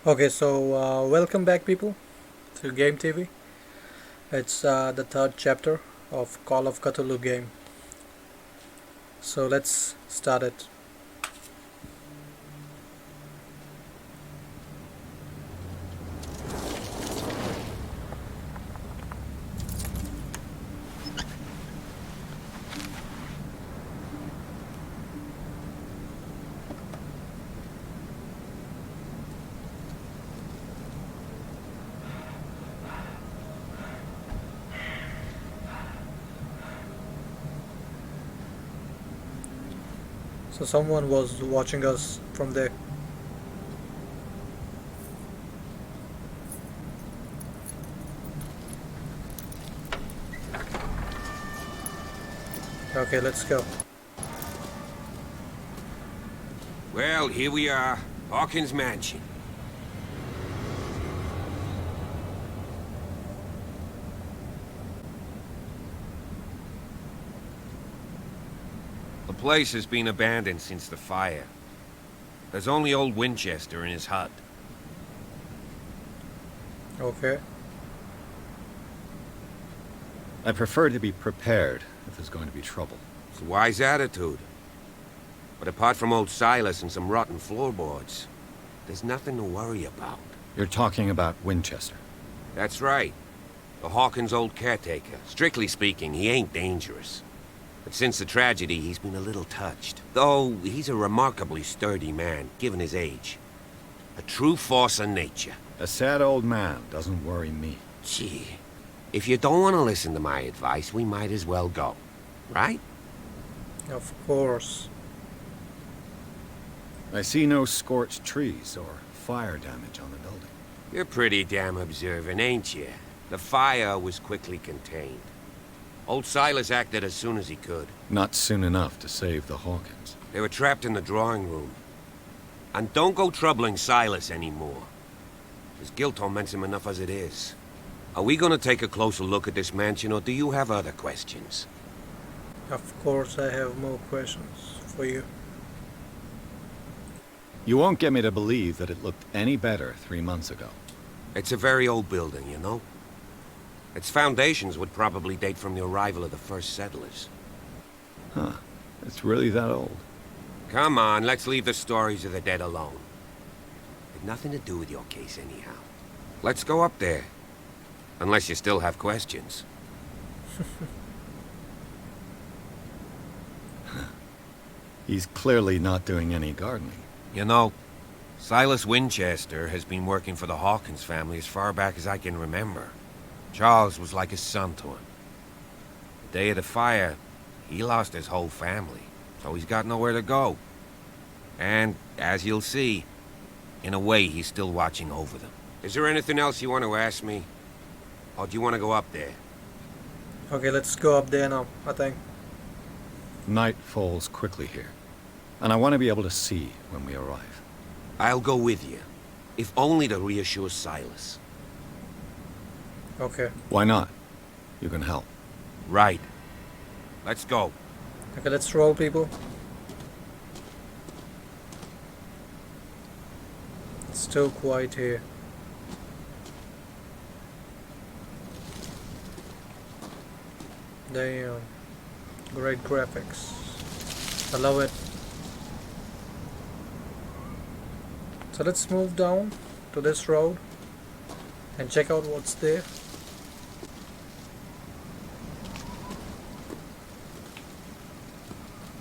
Okay, so welcome back, people, to Game TV. It's the third chapter of Call of Cthulhu game. So let's start it. So someone was watching us from there. Okay, let's go. Well, here we are, Hawkins Mansion. The place has been abandoned since the fire. There's only old Winchester in his hut. Okay. I prefer to be prepared if there's going to be trouble. It's a wise attitude. But apart from old Silas and some rotten floorboards, there's nothing to worry about. You're talking about Winchester. That's right. The Hawkins' old caretaker. Strictly speaking, he ain't dangerous. But since the tragedy, he's been a little touched. Though, he's a remarkably sturdy man, given his age. A true force of nature. A sad old man doesn't worry me. Gee, if you don't want to listen to my advice, we might as well go. Right? Of course. I see no scorched trees or fire damage on the building. You're pretty damn observant, ain't you? The fire was quickly contained. Old Silas acted as soon as he could. Not soon enough to save the Hawkins. They were trapped in the drawing room. And don't go troubling Silas anymore. His guilt torments him enough as it is. Are we gonna take a closer look at this mansion, or do you have other questions? Of course, I have more questions for you. You won't get me to believe that it looked any better 3 months ago. It's a very old building, you know? Its foundations would probably date from the arrival of the first settlers. Huh. It's really that old. Come on, let's leave the stories of the dead alone. Had nothing to do with your case anyhow. Let's go up there. Unless you still have questions. He's clearly not doing any gardening. You know, Silas Winchester has been working for the Hawkins family as far back as I can remember. Charles was like a son to him. The day of the fire, he lost his whole family, so he's got nowhere to go. And, as you'll see, in a way, he's still watching over them. Is there anything else you want to ask me? Or do you want to go up there? Okay, let's go up there now, I think. Night falls quickly here, and I want to be able to see when we arrive. I'll go with you, if only to reassure Silas. Okay. Why not? You can help. Right. Let's go. Okay, let's roll, people. It's still quiet here. Damn. Great graphics. I love it. So let's move down to this road and check out what's there.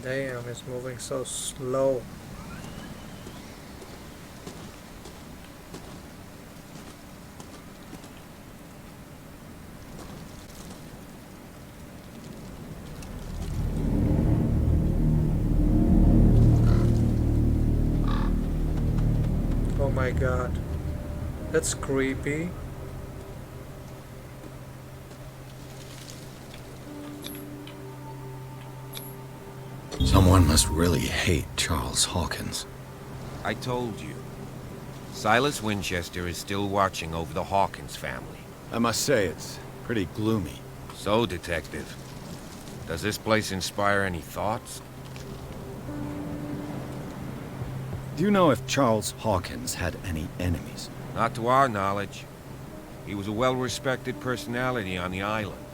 Damn, it's moving so slow. Oh my god. That's creepy. Someone must really hate Charles Hawkins. I told you. Silas Winchester is still watching over the Hawkins family. I must say, it's pretty gloomy. So, Detective, does this place inspire any thoughts? Do you know if Charles Hawkins had any enemies? Not to our knowledge. He was a well-respected personality on the island.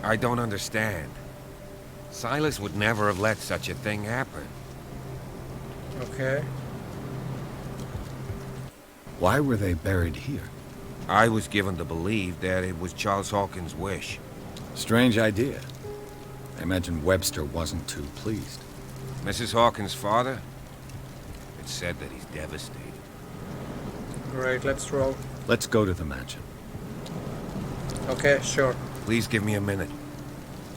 I don't understand. Silas would never have let such a thing happen. Okay. Why were they buried here? I was given to believe that it was Charles Hawkins' wish. Strange idea. I imagine Webster wasn't too pleased. Mrs. Hawkins' father? It's said that he's devastated. Great, let's roll. Let's go to the mansion. Okay, sure. Please give me a minute.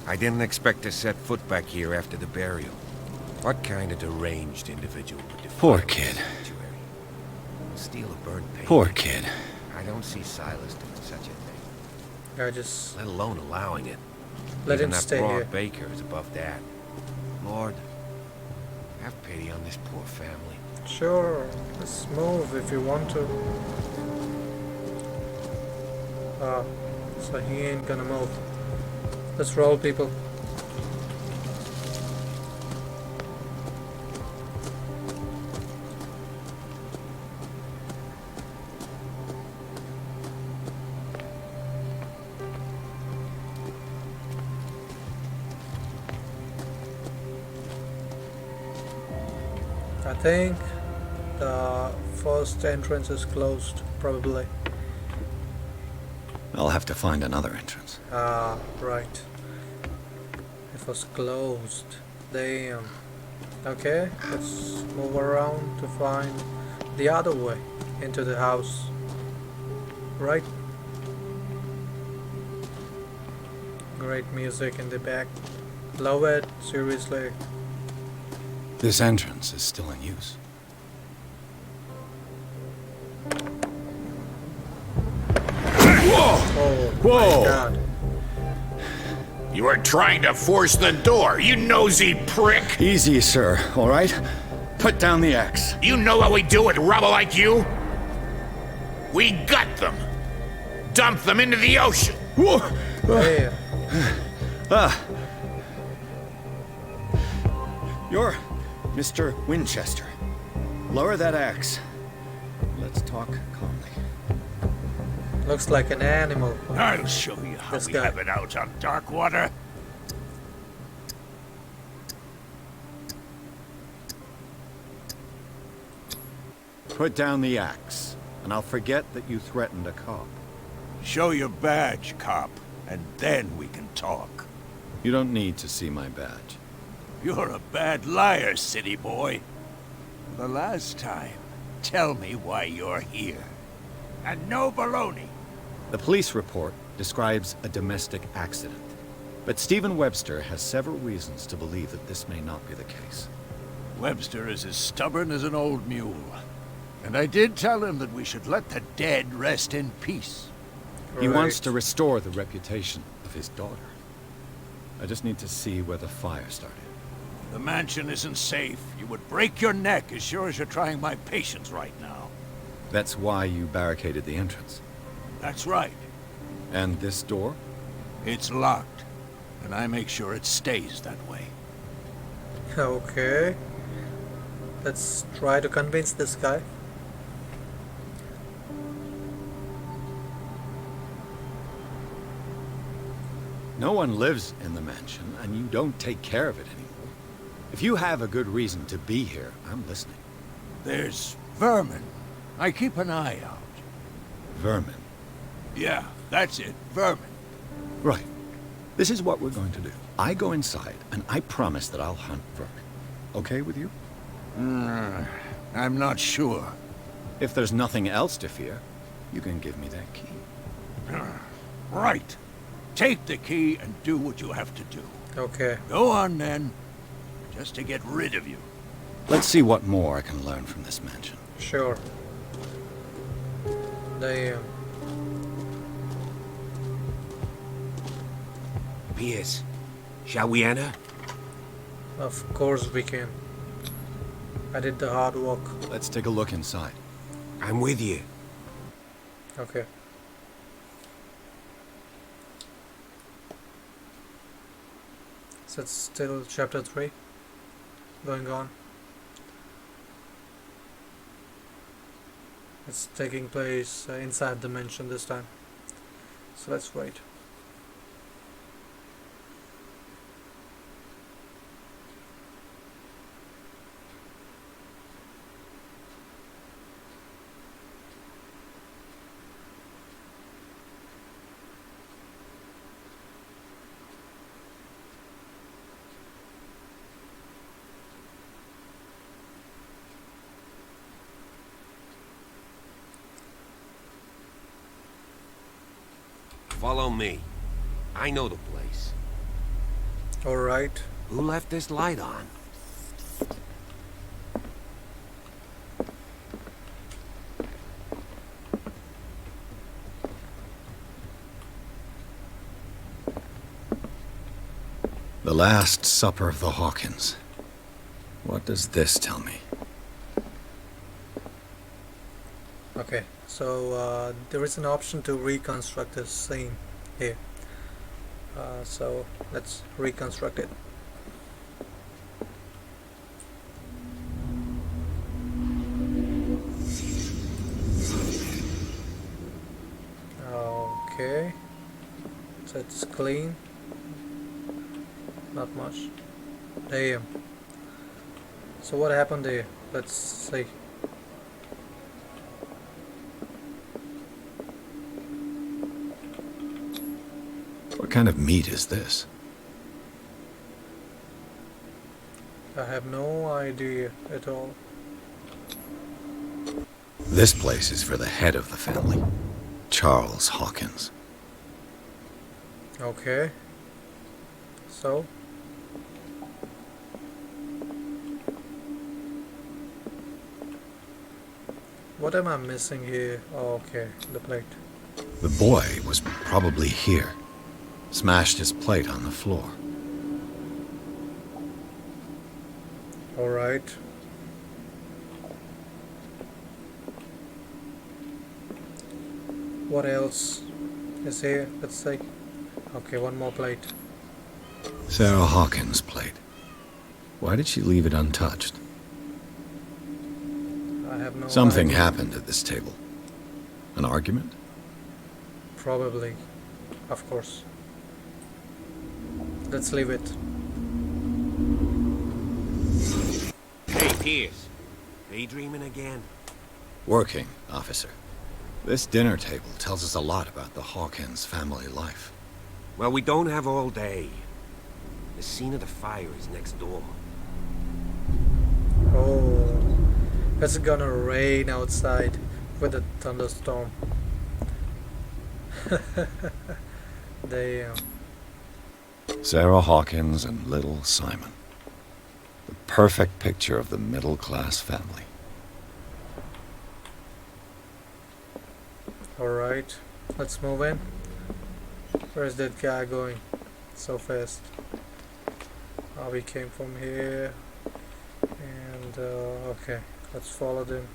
I didn't expect to set foot back here after the burial. What kind of deranged individual would defile Poor a kid. sanctuary? Steal a burnt painting? Poor kid. I don't see Silas doing such a thing. I just Let alone allowing it. let Even him that stay broad here. baker is above that. Lord, have pity on this poor family. Sure, let's move if you want to. Ah, so he ain't gonna move. Let's roll, people. I think the first entrance is closed, probably. I'll have to find another entrance. Ah, right. It was closed. Damn. Okay, let's move around to find the other way into the house. Right? Great music in the back. Love it, seriously. This entrance is still in use. Oh, Whoa! my God. You are trying to force the door, you nosy prick! Easy, sir, all right? Put down the axe. You know what we do with rubble like you? We gut them. Dump them into the ocean. Whoa! Damn. You're Mr. Winchester. Lower that axe. Let's talk calmly. Looks like an animal. I'll show you how This we guy. have it out on dark water. Put down the axe, and I'll forget that you threatened a cop. Show your badge, cop, and then we can talk. You don't need to see my badge. You're a bad liar, city boy. The last time, tell me why you're here. And no baloney. The police report describes a domestic accident, but Stephen Webster has several reasons to believe that this may not be the case. Webster is as stubborn as an old mule. And I did tell him that we should let the dead rest in peace. He wants Right. to restore the reputation of his daughter. I just need to see where the fire started. The mansion isn't safe. You would break your neck as sure as you're trying my patience right now. That's why you barricaded the entrance. That's right. And this door? It's locked. And I make sure it stays that way. Okay. Let's try to convince this guy. No one lives in the mansion, and you don't take care of it anymore. If you have a good reason to be here, I'm listening. There's vermin. I keep an eye out. Vermin. Yeah, that's it. Vermin. Right. This is what we're going to do. I go inside, and I promise that I'll hunt vermin. Okay with you? I'm not sure. If there's nothing else to fear, you can give me that key. Right. Take the key and do what you have to do. Okay. Go on, then. Just to get rid of you. Let's see what more I can learn from this mansion. Sure. Damn. Pierce, shall we enter? Of course we can. I did the hard work. Let's take a look inside. I'm with you. Okay. So it's still chapter 3 going on. It's taking place inside dimension this time. So let's wait. Follow me. I know the place. Alright. Who left this light on? The Last Supper of the Hawkins. What does this tell me? Okay, so there is an option to reconstruct this scene here. So let's reconstruct it. Okay, so it's clean. Not much. Damn. So what happened there? Let's see. What kind of meat is this? I have no idea at all. This place is for the head of the family, Charles Hawkins. Okay. So? What am I missing here? Oh, okay, the plate. The boy was probably here. Smashed his plate on the floor. Alright. What else is here? Let's see. Okay, one more plate. Sarah Hawkins' plate. Why did she leave it untouched? I have no Something idea. happened at this table. An argument? Probably. Of course. Let's leave it. Hey, Pierce. Daydreaming again? Working, officer. This dinner table tells us a lot about the Hawkins family life. Well, we don't have all day. The scene of the fire is next door. Oh, it's gonna rain outside with a thunderstorm. Damn. Sarah Hawkins and little Simon. The perfect picture of the middle-class family. Alright, let's move in. Where's that guy going so fast? Oh, we came from here. And, okay, let's follow them.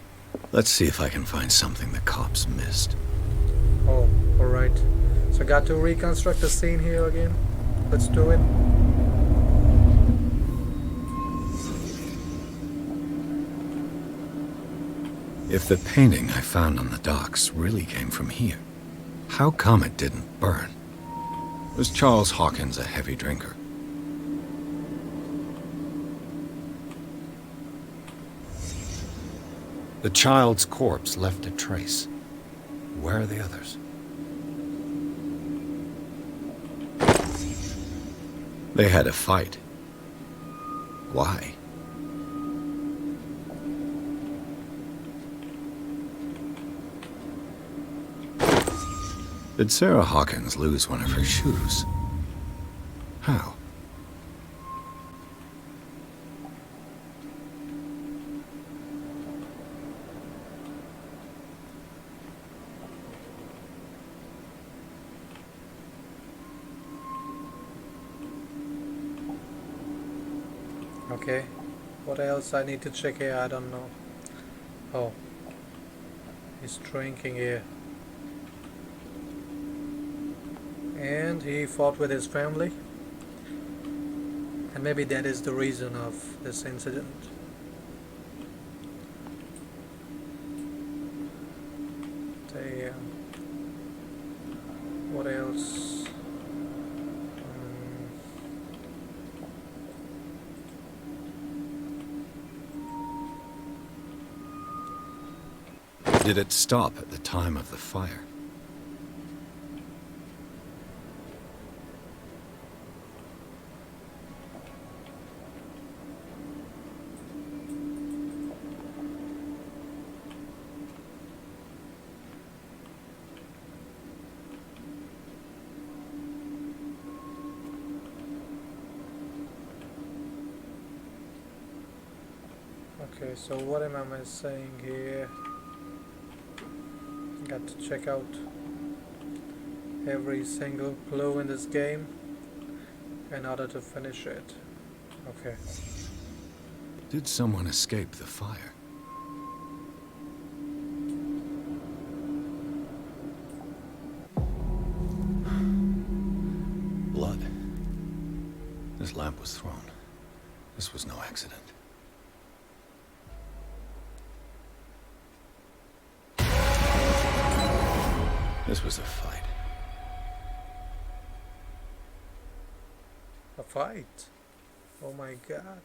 Let's see if I can find something the cops missed. Oh, alright. So got to reconstruct the scene here again. Let's do it. If the painting I found on the docks really came from here, how come it didn't burn? Was Charles Hawkins a heavy drinker? The child's corpse left a trace. Where are the others? They had a fight. Why? Did Sarah Hawkins lose one of her shoes? How? Okay. What else I need to check here? I don't know. Oh. He's drinking here. And he fought with his family. And maybe that is the reason of this incident. Damn. What else? Did it stop at the time of the fire? Okay, so what am I saying here? Got to check out every single clue in this game in order to finish it. Okay. Did someone escape the fire? Blood. This lamp was thrown. This was no accident. This was a fight. A fight? Oh my god.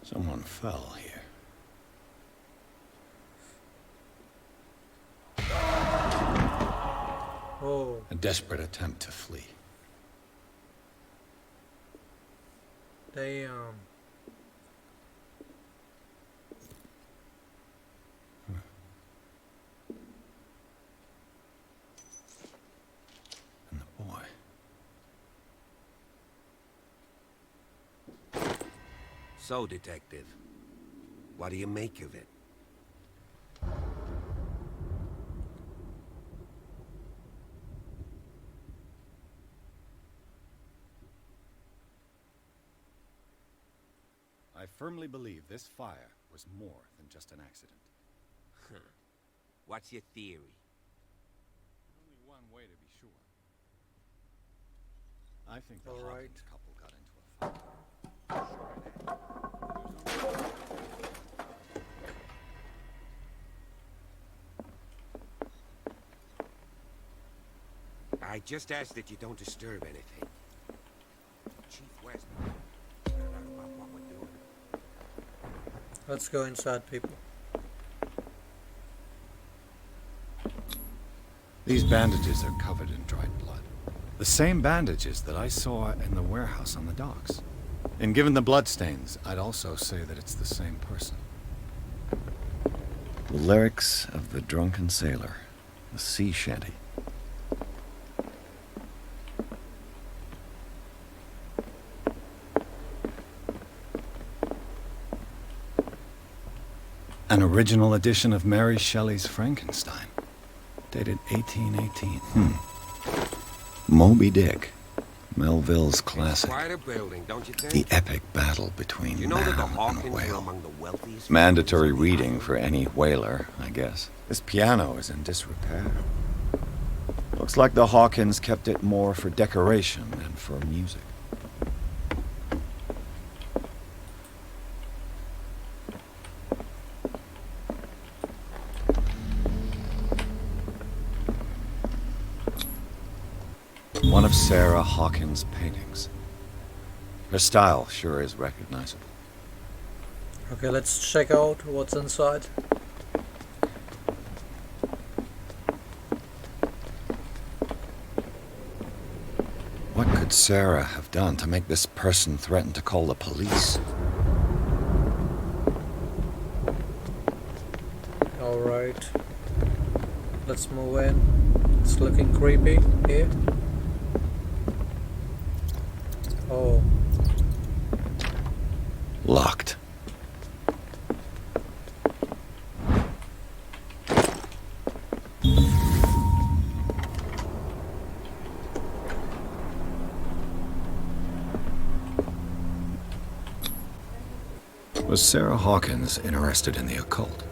Someone fell here. Oh, A desperate attempt to flee. damn. And the boy. So, Detective, what do you make of it? I firmly believe this fire was more than just an accident. What's your theory? Only one way to be sure. I think the All right. Hawkins couple got into a fight. I just ask that you don't disturb anything. Chief West, find out about what we're doing. Let's go inside, people. These bandages are covered in dried blood. The same bandages that I saw in the warehouse on the docks. And given the bloodstains, I'd also say that it's the same person. The lyrics of the drunken sailor, the sea shanty. An original edition of Mary Shelley's Frankenstein, dated 1818. Moby Dick, Melville's classic. Quite a building, don't you think? The epic battle between You know man that the and a Hawkins were whale. among the wealthiest. Mandatory families on the reading island? for any whaler, I guess. This piano is in disrepair. Looks like the Hawkins kept it more for decoration than for music. One of Sarah Hawkins' paintings. Her style sure is recognizable. Okay, let's check out what's inside. What could Sarah have done to make this person threaten to call the police? Alright. Let's move in. It's looking creepy here. Oh, Locked. Was Sarah Hawkins interested in the occult?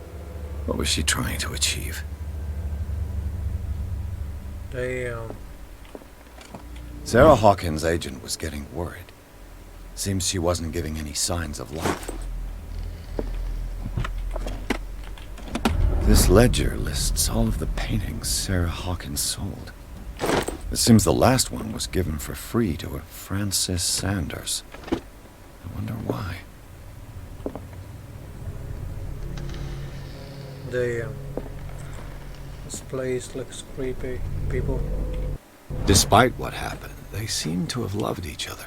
What was she trying to achieve? damn. Sarah Hawkins' agent was getting worried. Seems she wasn't giving any signs of life. This ledger lists all of the paintings Sarah Hawkins sold. It seems the last one was given for free to a Francis Sanders. I wonder why. Damn. This place looks creepy, people. Despite what happened, they seem to have loved each other.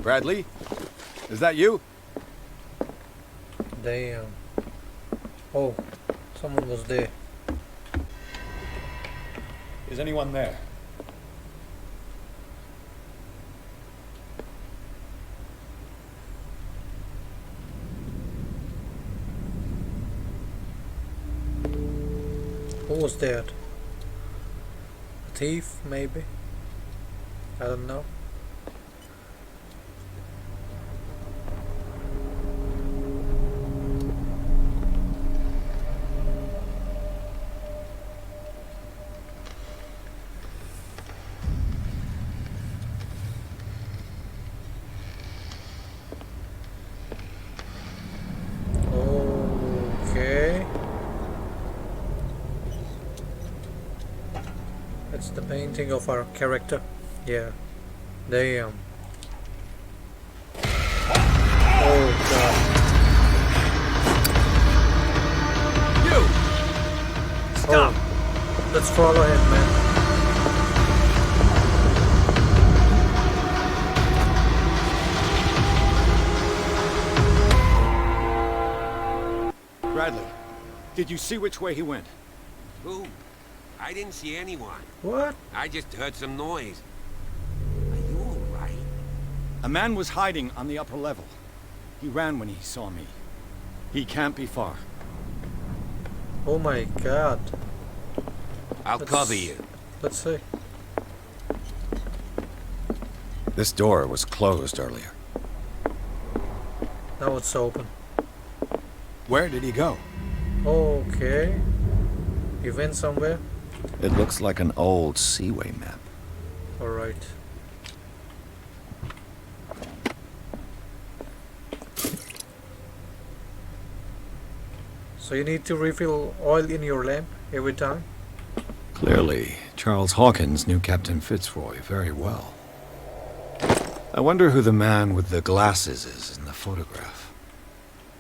Bradley? Is that you? Damn. Oh, someone was there. Is anyone there? Who was that? A thief, maybe? I don't know. Okay. That's the painting of our character. Yeah. Damn. Oh god. You! Stop! Oh, let's follow him, man. Bradley, did you see which way he went? Who? I didn't see anyone. What? I just heard some noise. Are you all right? A man was hiding on the upper level. He ran when he saw me. He can't be far. Oh my god. I'll Let's- cover you. Let's see. This door was closed earlier. Now it's open. Where did he go? Okay. You went somewhere? It looks like an old seaway map. Alright. So you need to refill oil in your lamp every time? Clearly, Charles Hawkins knew Captain Fitzroy very well. I wonder who the man with the glasses is in the photograph.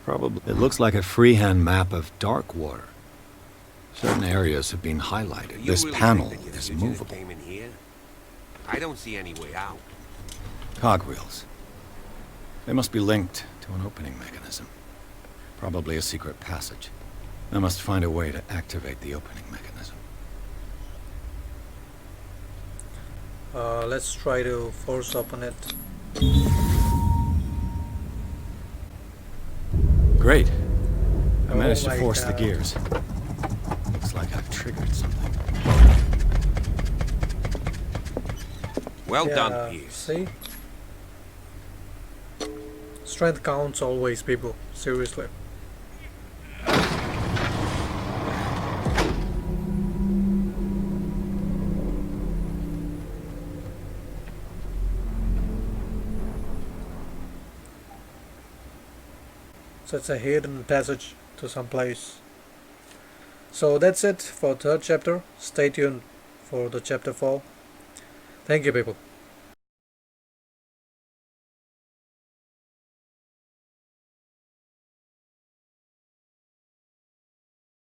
Probably. It looks like a freehand map of dark water. Certain areas have been highlighted. Do you This really panel think that your is fugitives movable. came in here? I don't see any way out. Cogwheels. They must be linked to an opening mechanism. Probably a secret passage. I must find a way to activate the opening mechanism. Let's try to force open it. Great. I Oh managed to my force the God. gears. Looks like I've triggered something. Well Yeah, done, Pierce. see? Strength counts always, people. Seriously. So it's a hidden passage to some place. So that's it for third chapter. Stay tuned for the chapter 4. Thank you, people.